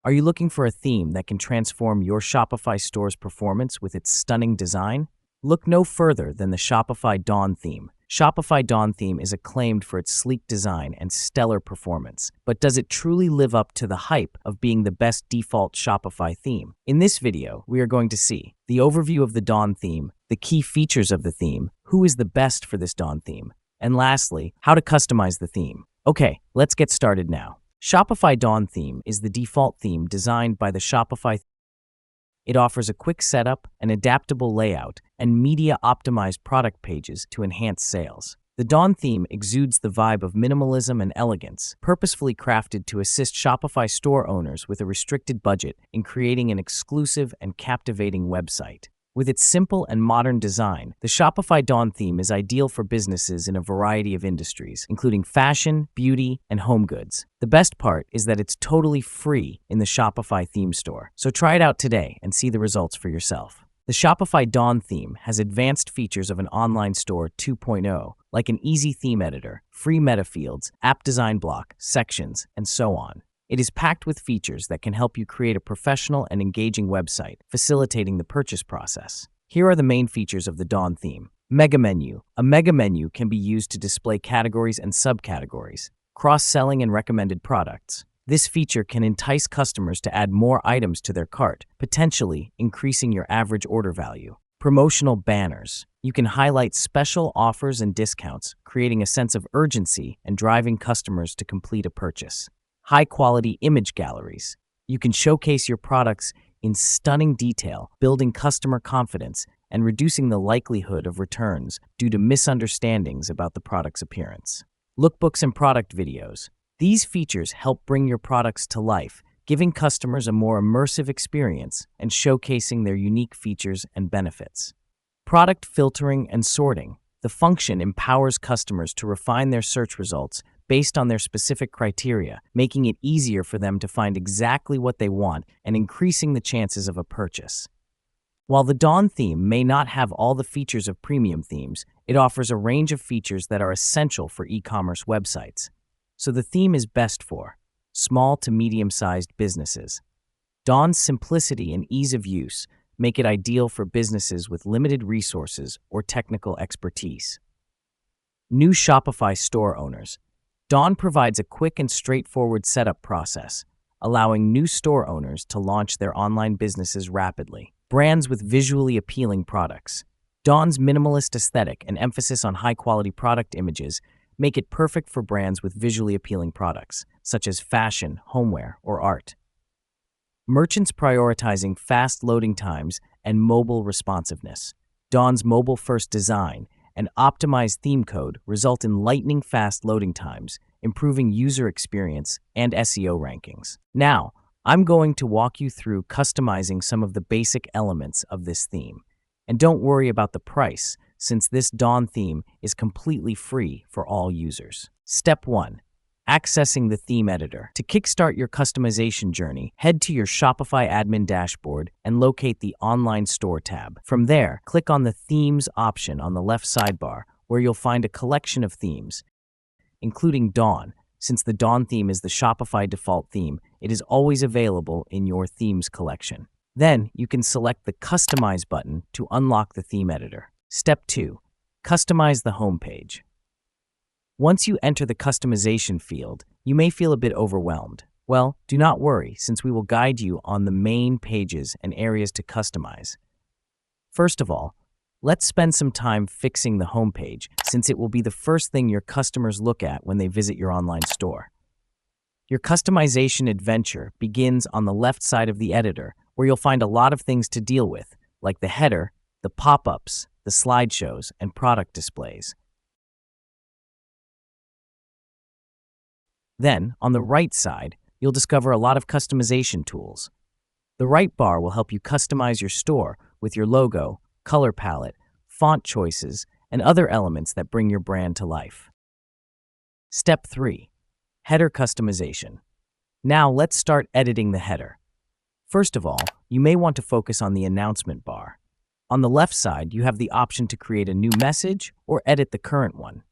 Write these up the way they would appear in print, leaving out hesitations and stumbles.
Are you looking for a theme that can transform your Shopify store's performance with its stunning design? Look no further than the Shopify Dawn theme. Shopify Dawn theme is acclaimed for its sleek design and stellar performance. But does it truly live up to the hype of being the best default Shopify theme? In this video, we are going to see the overview of the Dawn theme, the key features of the theme, who is the best for this Dawn theme, and lastly, how to customize the theme. Okay, let's get started now. Shopify Dawn theme is the default theme designed by the Shopify. It offers a quick setup, an adaptable layout, and media-optimized product pages to enhance sales. The Dawn theme exudes the vibe of minimalism and elegance, purposefully crafted to assist Shopify store owners with a restricted budget in creating an exclusive and captivating website. With its simple and modern design, the Shopify Dawn theme is ideal for businesses in a variety of industries, including fashion, beauty, and home goods. The best part is that it's totally free in the Shopify theme store, so try it out today and see the results for yourself. The Shopify Dawn theme has advanced features of an online store 2.0, like an easy theme editor, free meta fields, app design block, sections, and so on. It is packed with features that can help you create a professional and engaging website, facilitating the purchase process. Here are the main features of the Dawn theme. Mega Menu. A mega menu can be used to display categories and subcategories, cross-selling and recommended products. This feature can entice customers to add more items to their cart, potentially increasing your average order value. Promotional banners. You can highlight special offers and discounts, creating a sense of urgency and driving customers to complete a purchase. High-quality image galleries. You can showcase your products in stunning detail, building customer confidence and reducing the likelihood of returns due to misunderstandings about the product's appearance. Lookbooks and product videos. These features help bring your products to life, giving customers a more immersive experience and showcasing their unique features and benefits. Product filtering and sorting. The function empowers customers to refine their search results based on their specific criteria, making it easier for them to find exactly what they want and increasing the chances of a purchase. While the Dawn theme may not have all the features of premium themes, it offers a range of features that are essential for e-commerce websites. So the theme is best for small to medium-sized businesses. Dawn's simplicity and ease of use make it ideal for businesses with limited resources or technical expertise. New Shopify store owners. Dawn provides a quick and straightforward setup process, allowing new store owners to launch their online businesses rapidly. Brands with visually appealing products. Dawn's minimalist aesthetic and emphasis on high-quality product images make it perfect for brands with visually appealing products, such as fashion, homeware, or art. Merchants prioritizing fast loading times and mobile responsiveness. Dawn's mobile-first design and optimized theme code result in lightning-fast loading times, improving user experience and SEO rankings. Now, I'm going to walk you through customizing some of the basic elements of this theme. And don't worry about the price, since this Dawn theme is completely free for all users. Step 1. Accessing the theme editor. To kickstart your customization journey, head to your Shopify admin dashboard and locate the Online Store tab. From there, click on the Themes option on the left sidebar, where you'll find a collection of themes, including Dawn. Since the Dawn theme is the Shopify default theme, it is always available in your themes collection. Then, you can select the Customize button to unlock the theme editor. Step 2. Customize the homepage. Once you enter the customization field, you may feel a bit overwhelmed. Well, do not worry, since we will guide you on the main pages and areas to customize. First of all, let's spend some time fixing the homepage, since it will be the first thing your customers look at when they visit your online store. Your customization adventure begins on the left side of the editor, where you'll find a lot of things to deal with, like the header, the pop-ups, the slideshows, and product displays. Then, on the right side, you'll discover a lot of customization tools. The right bar will help you customize your store with your logo, color palette, font choices, and other elements that bring your brand to life. Step 3. Header customization. Now let's start editing the header. First of all, you may want to focus on the announcement bar. On the left side, you have the option to create a new message or edit the current one.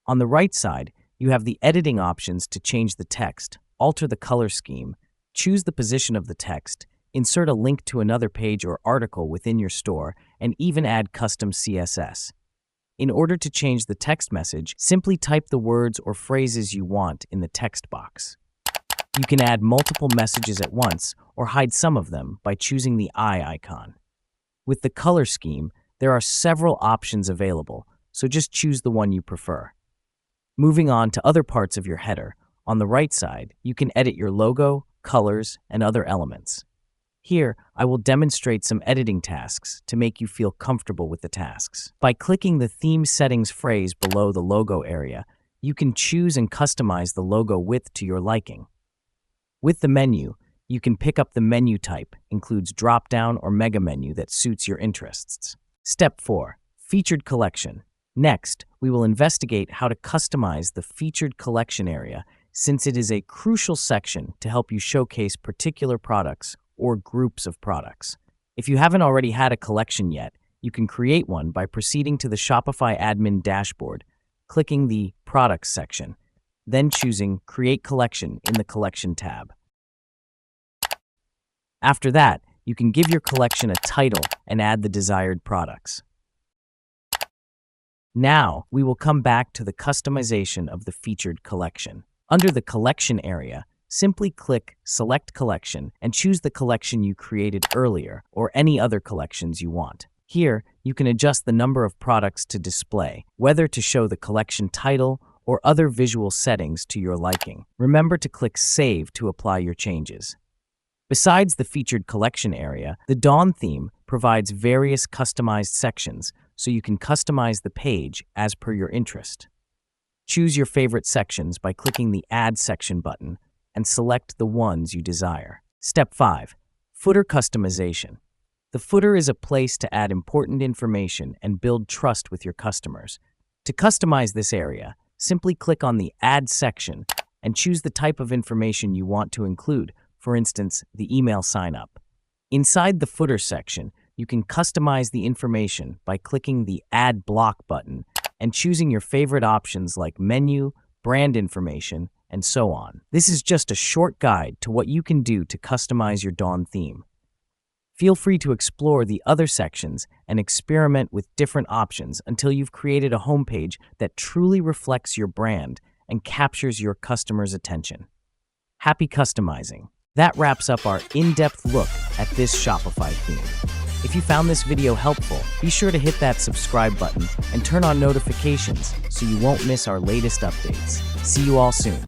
On the right side, you have the editing options to change the text, alter the color scheme, Choose the position of the text, insert a link to another page or article within your store, and even add custom CSS. In order to change the text message, simply type the words or phrases you want in the text box. You can add multiple messages at once or hide some of them by choosing the eye icon. With the color scheme, there are several options available, so just choose the one you prefer. Moving on to other parts of your header, on the right side, you can edit your logo, colors, and other elements. Here, I will demonstrate some editing tasks to make you feel comfortable with the tasks. By clicking the Theme Settings phrase below the logo area, you can choose and customize the logo width to your liking. With the menu, you can pick up the menu type, includes drop-down or mega menu that suits your interests. Step 4. Featured Collection. Next, we will investigate how to customize the Featured Collection area, since it is a crucial section to help you showcase particular products or groups of products. If you haven't already had a collection yet, you can create one by proceeding to the Shopify admin dashboard, clicking the Products section, then choosing Create Collection in the Collection tab. After that, you can give your collection a title and add the desired products. Now, we will come back to the customization of the featured collection. Under the Collection area, simply click Select Collection and choose the collection you created earlier or any other collections you want. Here, you can adjust the number of products to display, whether to show the collection title or other visual settings to your liking. Remember to click Save to apply your changes. Besides the featured collection area, the Dawn theme provides various customized sections, so you can customize the page as per your interest. Choose your favorite sections by clicking the Add Section button and select the ones you desire. Step 5. Footer Customization. The footer is a place to add important information and build trust with your customers. To customize this area, simply click on the Add section and choose the type of information you want to include, for instance, the email sign-up. Inside the footer section, you can customize the information by clicking the Add Block button and choosing your favorite options like menu, brand information, and so on. This is just a short guide to what you can do to customize your Dawn theme. Feel free to explore the other sections and experiment with different options until you've created a homepage that truly reflects your brand and captures your customers' attention. Happy customizing! That wraps up our in-depth look at this Shopify theme. If you found this video helpful, be sure to hit that subscribe button and turn on notifications so you won't miss our latest updates. See you all soon.